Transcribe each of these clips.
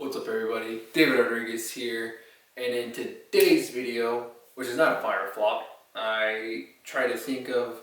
What's up everybody, David Rodriguez here, and in today's video, which is not a fire flop, I try to think of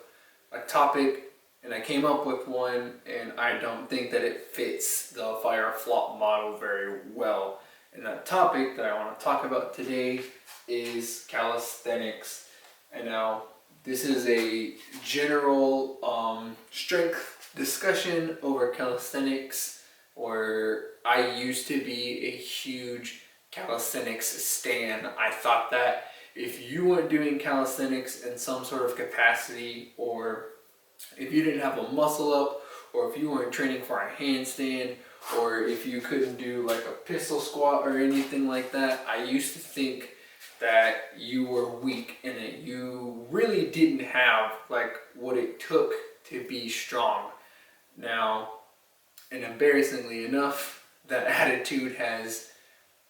a topic and I came up with one and I don't think that it fits the fire flop model very well. And that topic that I want to talk about today is calisthenics. And now this is a general strength discussion over calisthenics, where I used to be a huge calisthenics stan. I thought that if you weren't doing calisthenics in some sort of capacity, or if you didn't have a muscle up, or if you weren't training for a handstand, or if you couldn't do like a pistol squat or anything like that, I used to think that you were weak and that you really didn't have like what it took to be strong. Now, and embarrassingly enough, that attitude has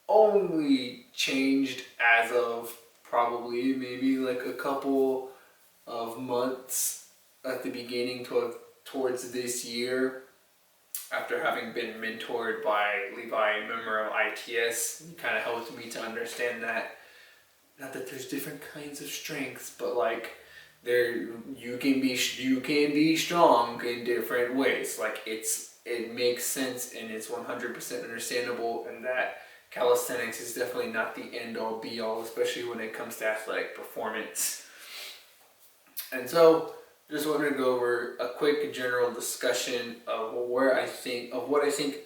only changed as of probably maybe like a couple of months at the beginning towards this year, after having been mentored by Levi, a member of ITS. He kind of helped me to understand that, not that there's different kinds of strengths, but like you can be strong in different ways. Like it makes sense and it's 100% understandable, and that calisthenics is definitely not the end all be all, especially when it comes to athletic performance. And so just wanted to go over a quick general discussion of what I think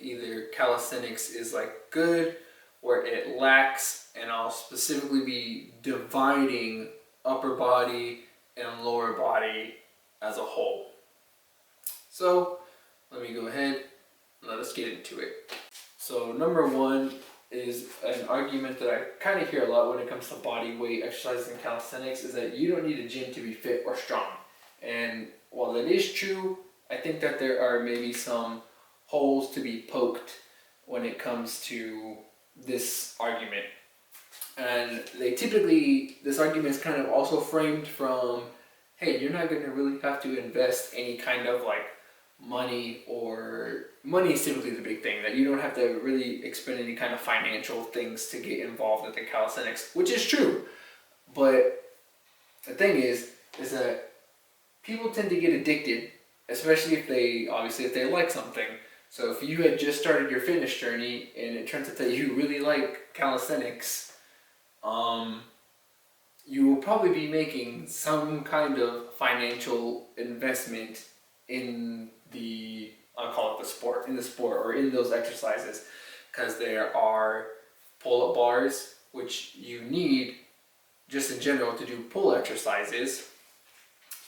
either calisthenics is like good, where it lacks, and I'll specifically be dividing upper body and lower body as a whole. So let me go ahead and let us get into it. So number one is an argument that I kind of hear a lot when it comes to body weight exercises and calisthenics, is that you don't need a gym to be fit or strong. And while that is true, I think that there are maybe some holes to be poked when it comes to this argument. And this argument is kind of also framed from, hey, you're not going to really have to invest any kind of like money is typically the big thing, that you don't have to really expend any kind of financial things to get involved with the calisthenics, which is true. But the thing is that people tend to get addicted, especially if they like something. So if you had just started your fitness journey and it turns out that you really like calisthenics, you will probably be making some kind of financial investment in I'll call it the sport or in those exercises, because there are pull-up bars, which you need just in general to do pull exercises,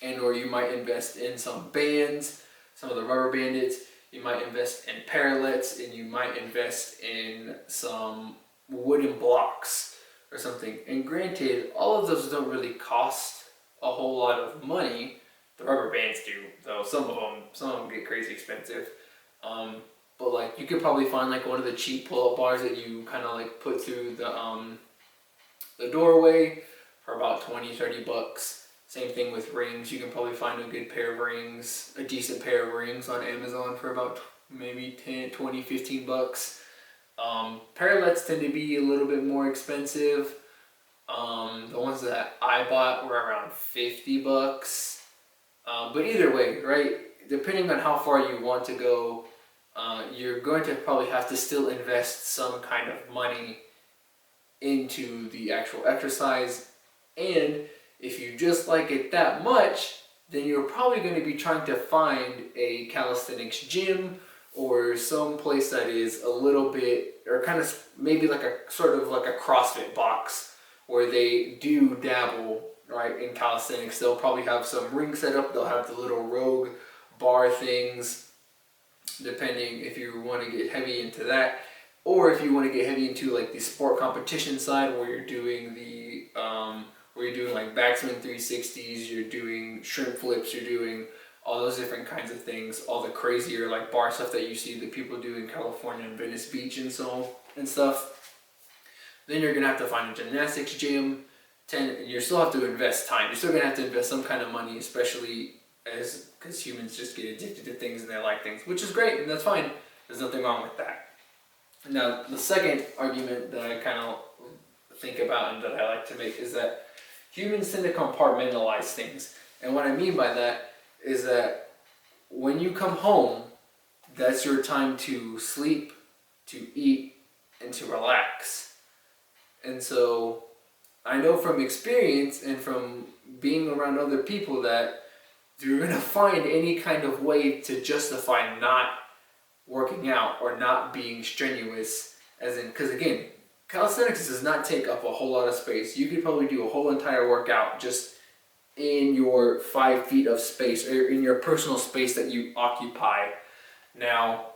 and or you might invest in some bands, some of the rubber bandits. You might invest in parallettes, and you might invest in some wooden blocks or something. And granted, all of those don't really cost a whole lot of money. The rubber bands do, though. Some of them get crazy expensive. But like you could probably find like one of the cheap pull-up bars that you kind of like put through the doorway for about 20-30 bucks. Same thing with rings. You can probably find a good pair of rings, a decent pair of rings on Amazon for about maybe 10, 20, 15 bucks. Parallettes tend to be a little bit more expensive. The ones that I bought were around 50 bucks. But either way, right, depending on how far you want to go, you're going to probably have to still invest some kind of money into the actual exercise. And if you just like it that much, then you're probably going to be trying to find a calisthenics gym or some place that is a little bit, or kind of maybe like a sort of like a CrossFit box where they do dabble, right, in calisthenics. They'll probably have some rings set up. They'll have the little rogue bar things, depending if you want to get heavy into that, or if you want to get heavy into like the sport competition side, where you're doing like backspin 360s, you're doing shrimp flips, you're doing all those different kinds of things, all the crazier like bar stuff that you see that people do in California and Venice Beach and stuff. Then you're gonna have to find a gymnastics gym. You still have to invest time. You're still gonna have to invest some kind of money, especially because humans just get addicted to things and they like things, which is great and that's fine. There's nothing wrong with that. Now, the second argument that I kind of think about and that I like to make is that humans tend to compartmentalize things. And what I mean by that is that when you come home, that's your time to sleep, to eat, and to relax. And so I know from experience and from being around other people that you're going to find any kind of way to justify not working out or not being strenuous, as in, because again, calisthenics does not take up a whole lot of space. You could probably do a whole entire workout just in your 5 feet of space, or in your personal space that you occupy. Now,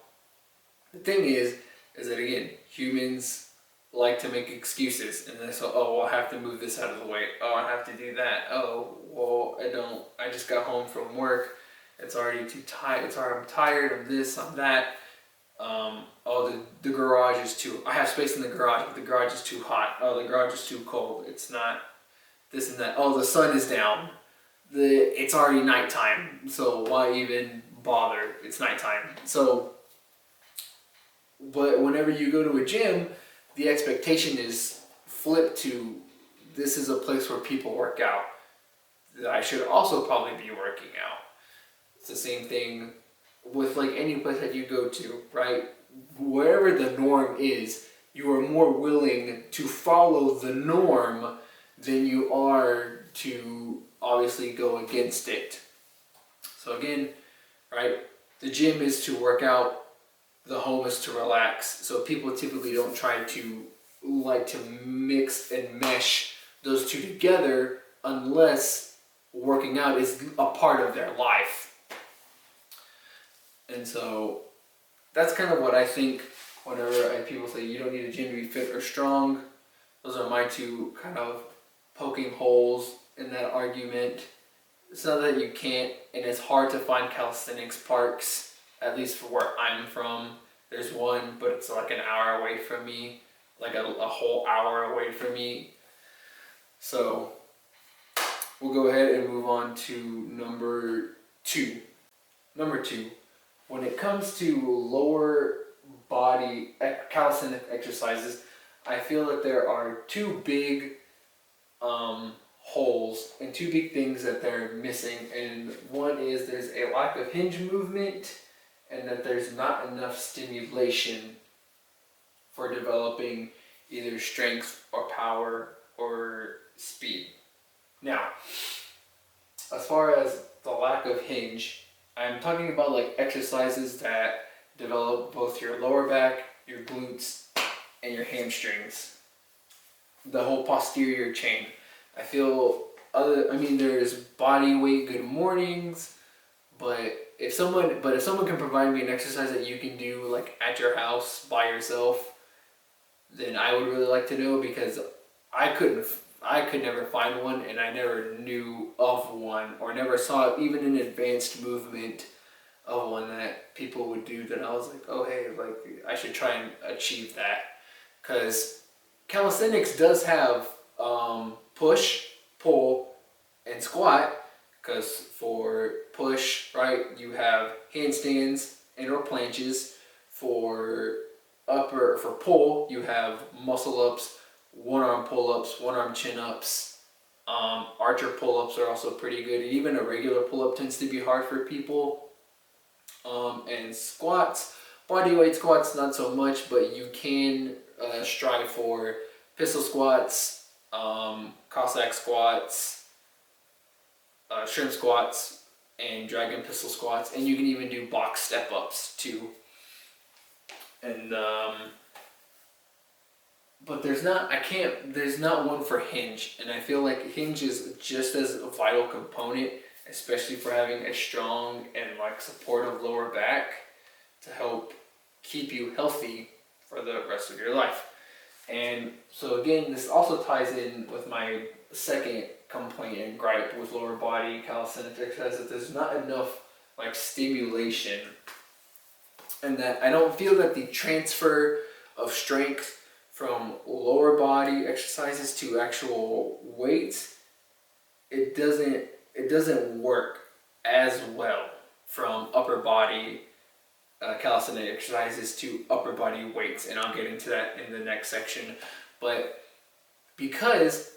the thing is that again, humans like to make excuses, and then so, oh, well, I have to move this out of the way. Oh, I have to do that. Oh, well, I just got home from work. It's already too tight. I'm tired. I'm this. I'm that. Oh, the garage is too. I have space in the garage, but the garage is too hot. Oh, the garage is too cold. It's not this and that. Oh, the sun is down. It's already nighttime. So why even bother? It's nighttime. So, but whenever you go to a gym, the expectation is flipped to this is a place where people work out. I should also probably be working out. It's the same thing with like any place that you go to, right? Wherever the norm is, you are more willing to follow the norm than you are to obviously go against it. So again, right, the gym is to work out, the home is to relax. So people typically don't try to like to mix and mesh those two together unless working out is a part of their life. And so that's kind of what I think whenever people say you don't need a gym to be fit or strong. Those are my two kind of poking holes in that argument. It's not that you can't, and it's hard to find calisthenics parks, at least for where I'm from. There's one, but it's like an hour away from me, like a whole hour away from me. So we'll go ahead and move on to number two. Number two, when it comes to lower body calisthenic exercises, I feel that there are two big holes and two big things that they're missing. And one is there's a lack of hinge movement, and that there's not enough stimulation for developing either strength or power or speed. Now, as far as the lack of hinge, I'm talking about like exercises that develop both your lower back, your glutes, and your hamstrings. The whole posterior chain. I feel there's body weight good mornings, but if someone can provide me an exercise that you can do like at your house by yourself, then I would really like to know, because I could never find one, and I never knew of one or never saw even an advanced movement of one that people would do that I was like, oh hey, like I should try and achieve that. Because calisthenics does have push, pull, and squat. Because for push, right, you have handstands and or planches. For pull, you have muscle ups, one arm pull ups, one arm chin ups. Archer pull ups are also pretty good. And even a regular pull up tends to be hard for people. And squats, body weight squats, not so much, but you can strive for pistol squats, Cossack squats, shrimp squats, and dragon pistol squats, and you can even do box step ups too. And but there's not one for hinge, and I feel like hinge is just as a vital component, especially for having a strong and like supportive lower back to help keep you healthy for the rest of your life. And so again, this also ties in with my second complaint and gripe with lower body calisthenics exercise, that there's not enough like stimulation, and that I don't feel that the transfer of strength from lower body exercises to actual weights, it doesn't work as well from upper body calisthenic exercises to upper body weights, and I'll get into that in the next section. But because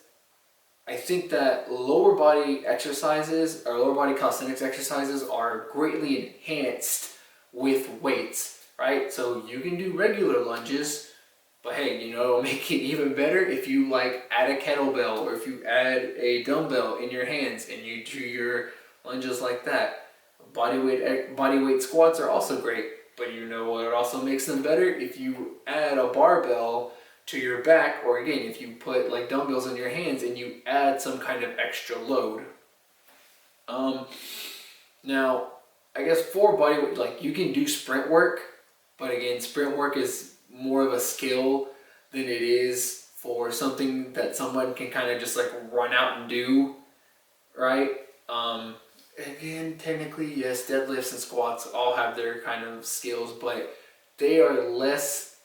I think that lower body exercises or lower body calisthenics exercises are greatly enhanced with weights, right? So you can do regular lunges, but hey, it'll make it even better if you like add a kettlebell or if you add a dumbbell in your hands and you do your lunges like that. Body weight squats are also great, but what also makes them better? If you add a barbell to your back, or again, if you put like dumbbells in your hands and you add some kind of extra load. Now, I guess for body weight, like you can do sprint work, but again, sprint work is more of a skill than it is for something that someone can kind of just like run out and do, right? Again, technically, yes, deadlifts and squats all have their kind of skills, but they are less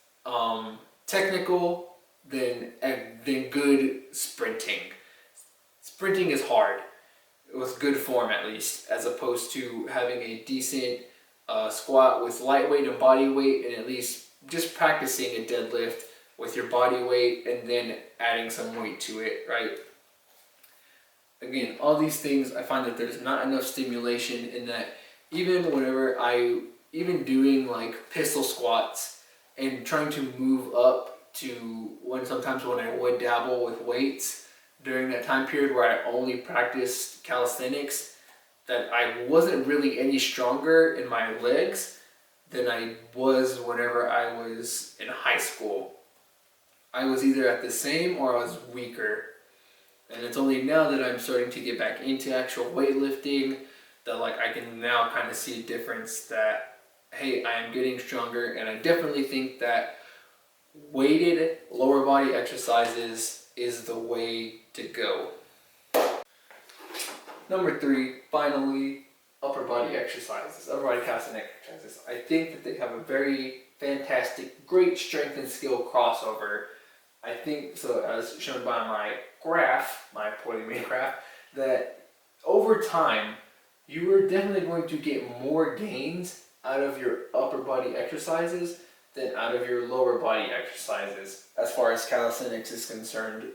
technical than good sprinting. Sprinting is hard, with good form at least, as opposed to having a decent squat with lightweight and body weight, and at least just practicing a deadlift with your body weight and then adding some weight to it, right? Again, all these things, I find that there's not enough stimulation in that. Even even doing like pistol squats and trying to move up to sometimes when I would dabble with weights during that time period where I only practiced calisthenics, that I wasn't really any stronger in my legs than I was whenever I was in high school. I was either at the same or I was weaker. And it's only now that I'm starting to get back into actual weightlifting that like I can now kind of see a difference that, hey, I am getting stronger, and I definitely think that weighted lower body exercises is the way to go. Number 3, finally, upper body exercises, upper body calisthenic exercises. I think that they have a very fantastic, great strength and skill crossover. I think, so as shown by my graph, my poorly made graph, that over time, you are definitely going to get more gains out of your upper body exercises than out of your lower body exercises, as far as calisthenics is concerned.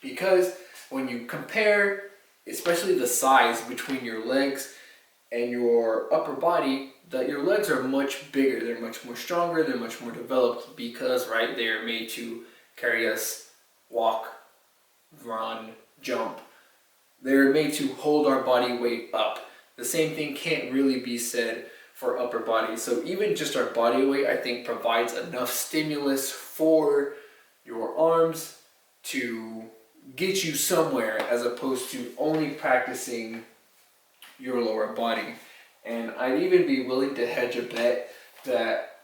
Because when you compare, especially the size between your legs and your upper body, that your legs are much bigger, they're much more stronger, they're much more developed because, right, they are made to carry us, walk, run, jump. They're made to hold our body weight up. The same thing can't really be said for upper body. So even just our body weight, I think, provides enough stimulus for your arms to get you somewhere, as opposed to only practicing your lower body. And I'd even be willing to hedge a bet that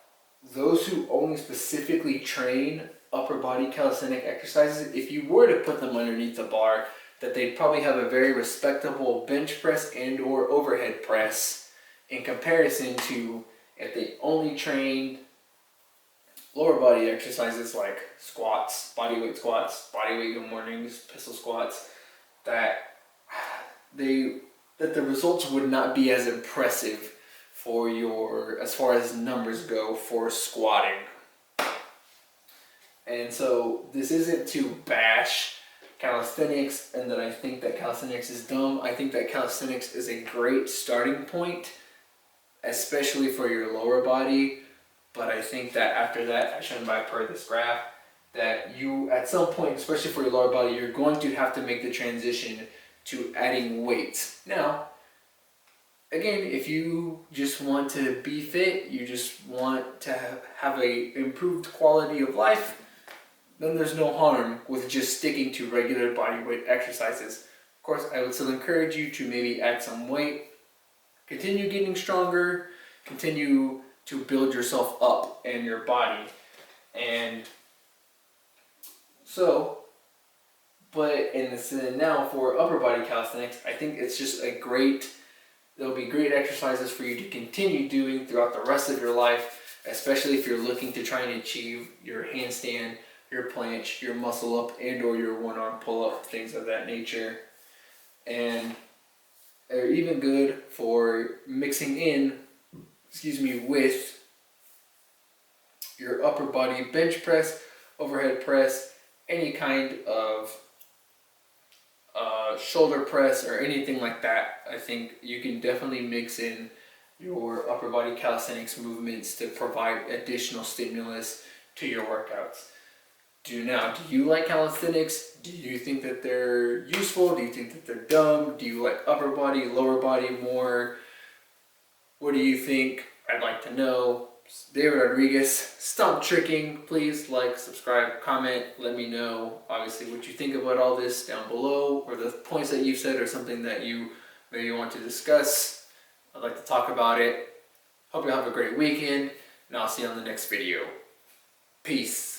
those who only specifically train upper body calisthenic exercises, if you were to put them underneath the bar, that they'd probably have a very respectable bench press and or overhead press in comparison to if they only trained lower body exercises like squats, body weight good mornings, pistol squats, that the results would not be as impressive for as far as numbers go for squatting. And so this isn't to bash calisthenics and that I think that calisthenics is dumb. I think that calisthenics is a great starting point, especially for your lower body. But I think that after that, as shown by per this graph, that you at some point, especially for your lower body, you're going to have to make the transition to adding weights. Now, again, if you just want to be fit, you just want to have a improved quality of life, then there's no harm with just sticking to regular body weight exercises. Of course, I would still encourage you to maybe add some weight, continue getting stronger, continue to build yourself up and your body. And so, now for upper body calisthenics, I think it's just there'll be great exercises for you to continue doing throughout the rest of your life, especially if you're looking to try and achieve your handstand, your planche, your muscle up, and or your one arm pull up, things of that nature. And they're even good for mixing in with your upper body bench press, overhead press, any kind of shoulder press or anything like that. I think you can definitely mix in your upper body calisthenics movements to provide additional stimulus to your workouts. Do you like calisthenics? Do you think that they're useful? Do you think that they're dumb? Do you like upper body, lower body more? What do you think? I'd like to know. David Rodriguez, stop tricking. Please like, subscribe, comment. Let me know, obviously, what you think about all this down below, or the points that you've said, or something that you maybe want to discuss. I'd like to talk about it. Hope you have a great weekend, and I'll see you on the next video. Peace.